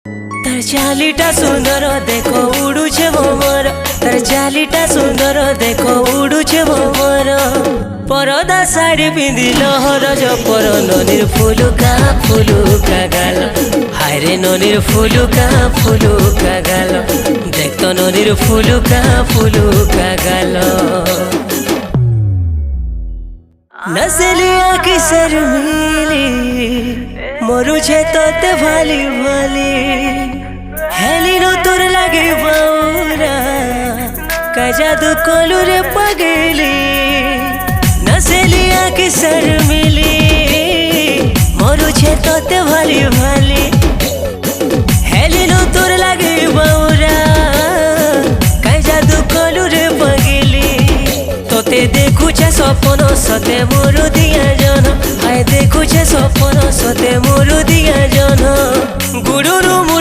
तार चालीटा सुंदर देखो उड़ुछे भंवर, तार चालीटा सुंदर देखो उड़ुछे भंवर। परदा साड़ी पिंधि लहर जपर ननीर फुलुका फुलुका गाल, हायरे ननीर फुलुका फुलुका गाल, देख तो ननीर फुलुका फुलुका गाल। नसलिया की शर्मिली मरुछे तोते भाली भाली, हेलिनो तोर लागे बाउरा का जादू कोलू रे पगली। नसलिया की शर्मिली मरुछे तोते भाली भाली, हेलिनो तोर लागे बाउरा का जादू कोलू रे पगली। तोते देखुछे सपन सते मोर दिया जन, आय देखुछे सपन सते मोर दिया जन। गुरुरु